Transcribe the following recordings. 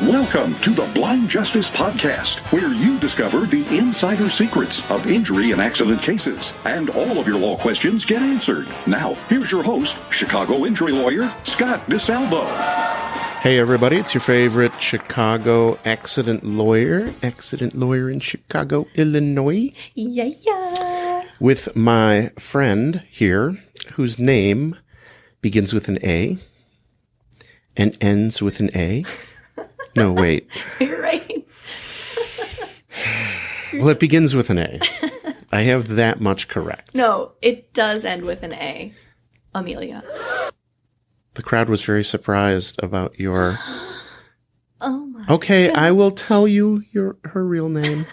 Welcome to the Blind Justice Podcast, where you discover the insider secrets of injury and accident cases, and all of your law questions get answered. Now, here's your host, Chicago injury lawyer, Scott DeSalvo. Hey everybody, it's your favorite Chicago accident lawyer in Chicago, Illinois. Yeah. With my friend here, whose name begins with an A and ends with an A. No, wait. You're right. Well, it begins with an A. I have that much correct. No, it does end with an A. Amelia. The crowd was very surprised about your... Oh my Okay, God. I will tell you her real name.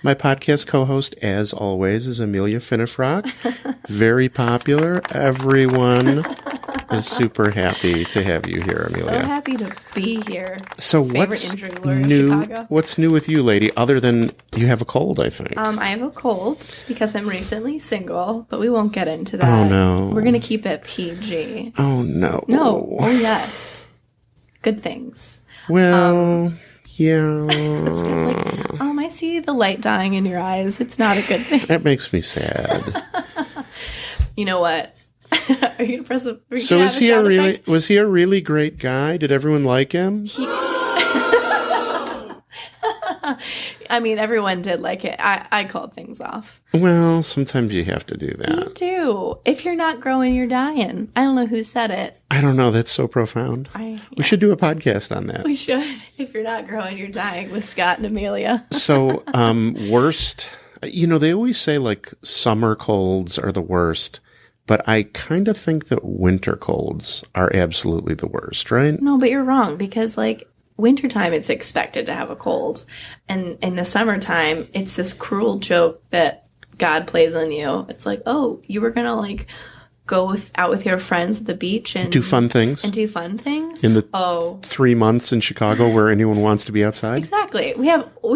My podcast co-host, as always, is Amelia Finnefrock. Very popular. Everyone is super happy to have you here, Amelia. So happy to be here. So what's new? What's new with you, lady? Other than you have a cold, I think. I have a cold because I'm recently single, but we won't get into that. Oh no, we're gonna keep it PG. Oh no. No. Oh yes. Good things. Well. Yeah. It's like, I see the light dying in your eyes. It's not a good thing. That makes me sad. You know what? Are you gonna press a? So was he a really great guy? Did everyone like him? I mean, everyone did like it. I called things off. Well, sometimes you have to do that. You do. If you're not growing, you're dying. I don't know who said it. I don't know. That's so profound. We should do a podcast on that. We should. If you're not growing, you're dying with Scott and Amelia. So, worst, they always say like summer colds are the worst, but I kind of think that winter colds are absolutely the worst, right? No, but you're wrong because wintertime, it's expected to have a cold. And in the summertime, it's this cruel joke that God plays on you. It's like, oh, you were going to go out with your friends at the beach and do fun things. And do fun things? In the 3 months in Chicago where anyone wants to be outside? Exactly. We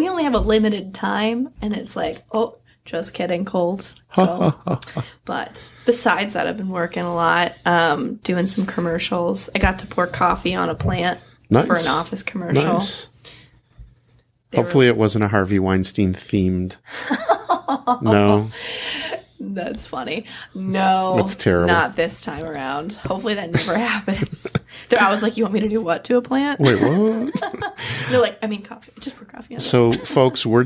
only have a limited time, and it's like, oh, just kidding, cold. But besides that, I've been working a lot, doing some commercials. I got to pour coffee on a plant. Nice. For an office commercial. Nice. Hopefully it wasn't a Harvey Weinstein themed. No. That's funny. No. That's terrible. Not this time around. Hopefully that never happens. I was like, you want me to do what to a plant? Wait, what? They're like, coffee. Just pour coffee on it. So, folks, we're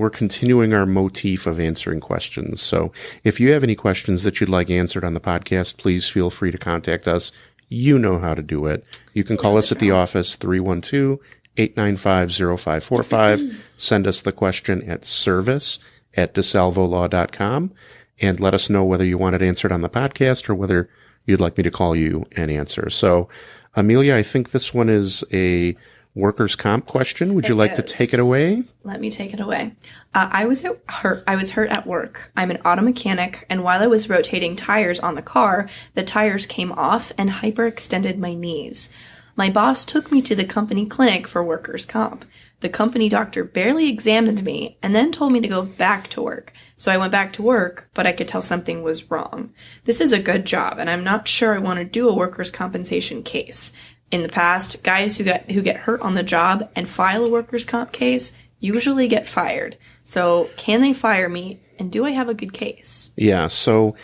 continuing our motif of answering questions. So if you have any questions that you'd like answered on the podcast, please feel free to contact us. You know how to do it. You can call us at the office, 312-895-0545. Send us the question at service@desalvolaw.com and let us know whether you want it answered on the podcast or whether you'd like me to call you and answer. So, Amelia, I think this one is a workers' comp question. Would you like to take it away? Let me take it away. I was hurt at work. I'm an auto mechanic, and while I was rotating tires on the car, the tires came off and hyperextended my knees. My boss took me to the company clinic for workers' comp. The company doctor barely examined me and then told me to go back to work. So I went back to work, but I could tell something was wrong. This is a good job, and I'm not sure I want to do a workers' compensation case. In the past, guys who get hurt on the job and file a workers' comp case usually get fired. So can they fire me, and do I have a good case? Yeah, so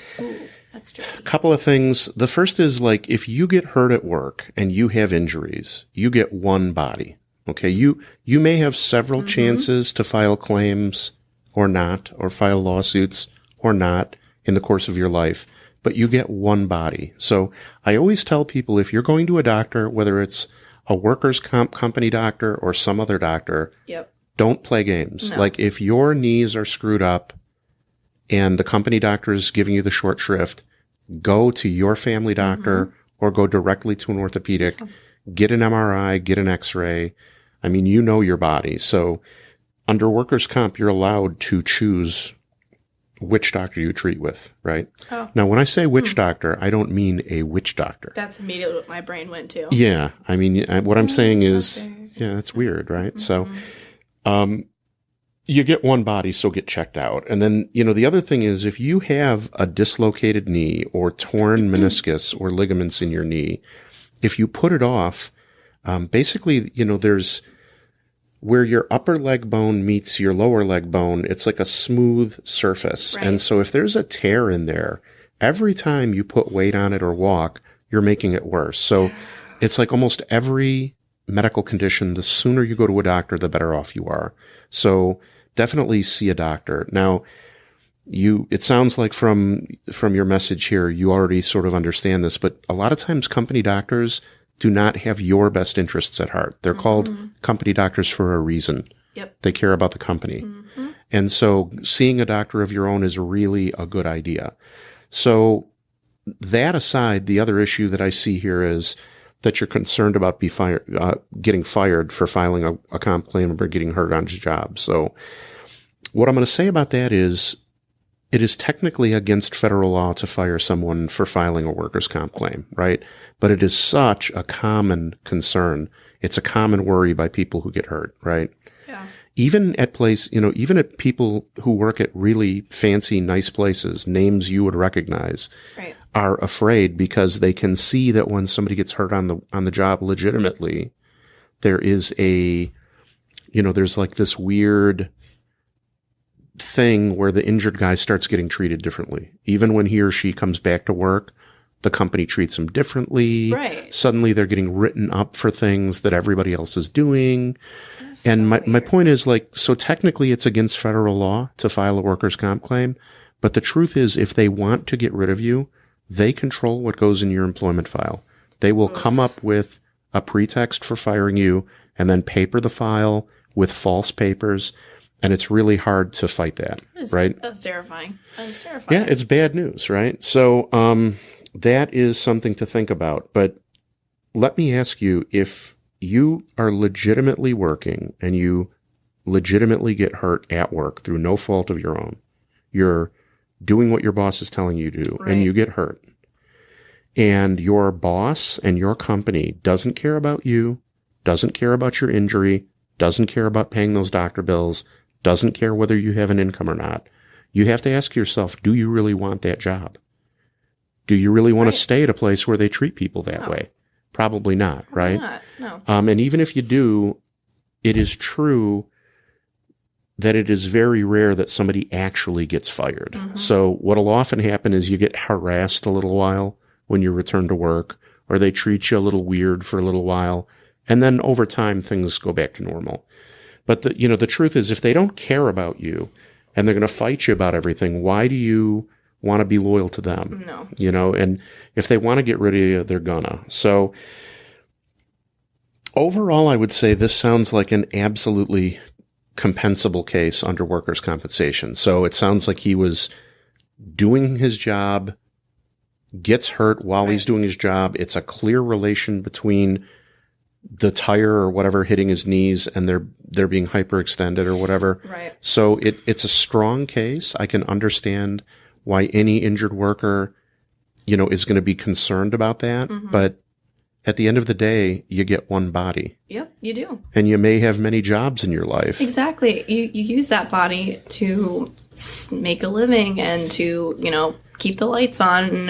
that's tricky. A couple of things. The first is if you get hurt at work and you have injuries, you get one body. Okay, you may have several chances to file claims or not, or file lawsuits or not in the course of your life. But you get one body. So I always tell people, if you're going to a doctor, whether it's a workers' comp company doctor or some other doctor, don't play games. No. If your knees are screwed up and the company doctor is giving you the short shrift, go to your family doctor or go directly to an orthopedic, get an MRI, get an X-ray. I mean, you know your body. So under workers' comp, you're allowed to choose which doctor you treat with, right? Oh. Now, when I say which doctor, I don't mean a witch doctor. That's immediately what my brain went to. Yeah. I mean, what I'm saying is, it's weird, right? So, you get one body, so get checked out. And then, the other thing is, if you have a dislocated knee or torn meniscus or ligaments in your knee, if you put it off, Basically, there's where your upper leg bone meets your lower leg bone. It's like a smooth surface. Right. And so if there's a tear in there, every time you put weight on it or walk, you're making it worse. So it's like almost every medical condition, the sooner you go to a doctor, the better off you are. So definitely see a doctor. Now, it sounds like from your message here, you already sort of understand this, but a lot of times company doctors do not have your best interests at heart. They're called company doctors for a reason. Yep. They care about the company. And so seeing a doctor of your own is really a good idea. So that aside, the other issue that I see here is that you're concerned about getting fired for filing a comp claim or getting hurt on your job. So what I'm going to say about that is it is technically against federal law to fire someone for filing a workers' comp claim, right? But it is such a common concern. It's a common worry by people who get hurt, right? Yeah. Even at even at people who work at really fancy, nice places, names you would recognize, right, are afraid because they can see that when somebody gets hurt on the job legitimately, there is there's like this weird thing where the injured guy starts getting treated differently. Even when he or she comes back to work, the company treats them differently. Right. Suddenly they're getting written up for things that everybody else is doing. That's And so my weird. point is, so technically it's against federal law to file a workers' comp claim. But the truth is, if they want to get rid of you, they control what goes in your employment file. They will come up with a pretext for firing you and then paper the file with false papers. And it's really hard to fight that, right? That's terrifying. That's terrifying. Yeah, it's bad news, right? So that is something to think about. But let me ask you, if you are legitimately working and you legitimately get hurt at work through no fault of your own, you're doing what your boss is telling you to do, Right. and you get hurt, and your boss and your company doesn't care about you, doesn't care about your injury, doesn't care about paying those doctor bills, doesn't care whether you have an income or not, you have to ask yourself, do you really want that job? Do you really want Right. to stay at a place where they treat people that No. way? Probably not, right? Not. No. And even if you do, it is true that it is very rare that somebody actually gets fired. Mm-hmm. So what'll often happen is you get harassed a little while when you return to work, or they treat you a little weird for a little while, and then over time things go back to normal. But the truth is, if they don't care about you and they're going to fight you about everything, why do you want to be loyal to them? No. And if they want to get rid of you, they're gonna. So overall, I would say this sounds like an absolutely compensable case under workers' compensation. So it sounds like he was doing his job, gets hurt while he's doing his job. It's a clear relation between the tire or whatever hitting his knees and they're being hyperextended or whatever. Right. So it's a strong case. I can understand why any injured worker, is going to be concerned about that. Mm-hmm. But at the end of the day, you get one body. Yep, you do. And you may have many jobs in your life. Exactly. You use that body to make a living and to, keep the lights on. And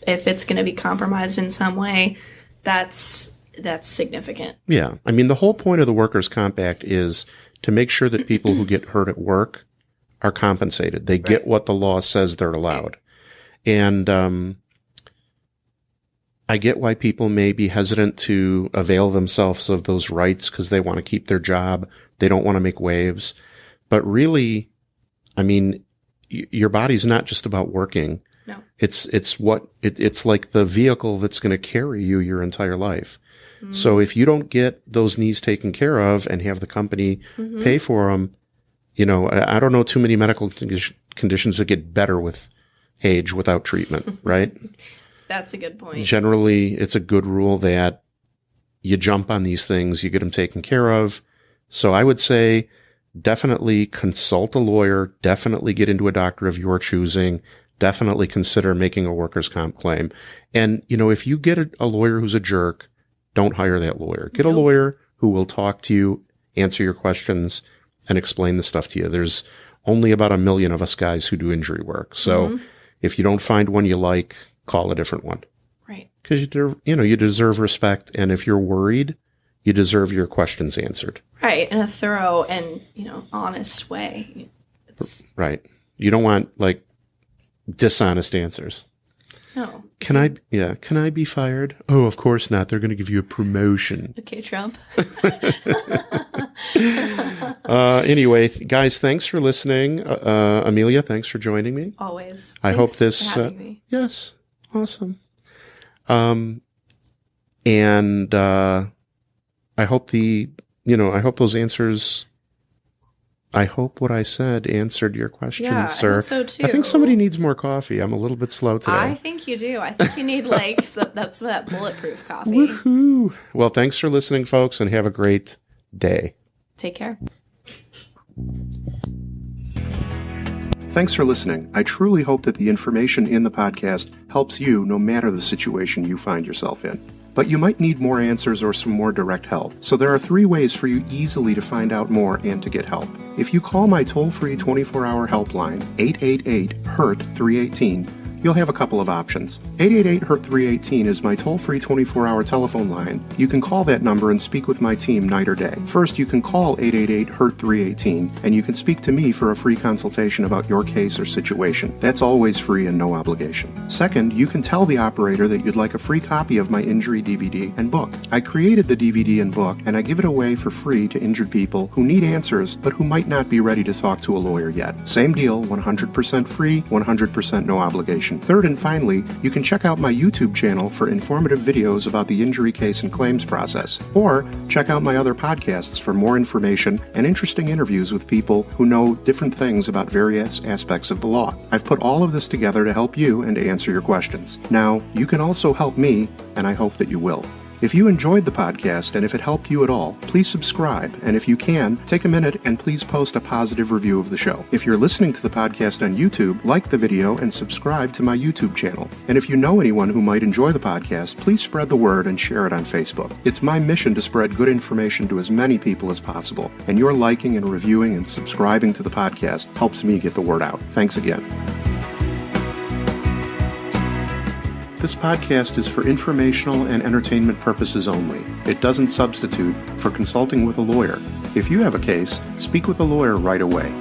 if it's going to be compromised in some way, that's significant. Yeah. I mean, the whole point of the Workers' Comp Act is to make sure that people who get hurt at work are compensated. They get what the law says they're allowed. And I get why people may be hesitant to avail themselves of those rights because they want to keep their job. They don't want to make waves. But really, I mean, your body's not just about working. No. It's like the vehicle that's going to carry you your entire life. Mm-hmm. So if you don't get those knees taken care of and have the company pay for them, I don't know too many medical conditions that get better with age without treatment, right? That's a good point. Generally, it's a good rule that you jump on these things, you get them taken care of. So I would say definitely consult a lawyer, definitely get into a doctor of your choosing, definitely consider making a workers' comp claim. And, if you get a lawyer who's a jerk, don't hire that lawyer. Get a lawyer who will talk to you, answer your questions, and explain the stuff to you. There's only about 1 million of us guys who do injury work. So if you don't find one you like, call a different one. Right. Because you deserve respect. And if you're worried, you deserve your questions answered. Right, in a thorough and, honest way. Right. You don't want, like, dishonest answers. No. Can I be fired? Oh, of course not. They're going to give you a promotion. Okay, Trump. Anyway, guys, thanks for listening. Amelia, thanks for joining me. Always. I hope this. For having me. Yes, awesome. And I hope I hope those answers. I hope what I said answered your questions, sir. I hope so too. I think somebody needs more coffee. I'm a little bit slow today. I think you do. I think you need some of that bulletproof coffee. Woohoo! Well, thanks for listening, folks, and have a great day. Take care. Thanks for listening. I truly hope that the information in the podcast helps you no matter the situation you find yourself in. But you might need more answers or some more direct help. So there are 3 ways for you easily to find out more and to get help. If you call my toll-free 24-hour helpline, 888-HURT-318, you'll have a couple of options. 888-HURT-318 is my toll-free 24-hour telephone line. You can call that number and speak with my team night or day. First, you can call 888-HURT-318, and you can speak to me for a free consultation about your case or situation. That's always free and no obligation. Second, you can tell the operator that you'd like a free copy of my injury DVD and book. I created the DVD and book, and I give it away for free to injured people who need answers, but who might not be ready to talk to a lawyer yet. Same deal, 100% free, 100% no obligation. Third and finally, you can check out my YouTube channel for informative videos about the injury case and claims process, or check out my other podcasts for more information and interesting interviews with people who know different things about various aspects of the law. I've put all of this together to help you and to answer your questions. Now, you can also help me, and I hope that you will. If you enjoyed the podcast and if it helped you at all, please subscribe, and if you can, take a minute and please post a positive review of the show. If you're listening to the podcast on YouTube, like the video and subscribe to my YouTube channel. And if you know anyone who might enjoy the podcast, please spread the word and share it on Facebook. It's my mission to spread good information to as many people as possible, and your liking and reviewing and subscribing to the podcast helps me get the word out. Thanks again. This podcast is for informational and entertainment purposes only. It doesn't substitute for consulting with a lawyer. If you have a case, speak with a lawyer right away.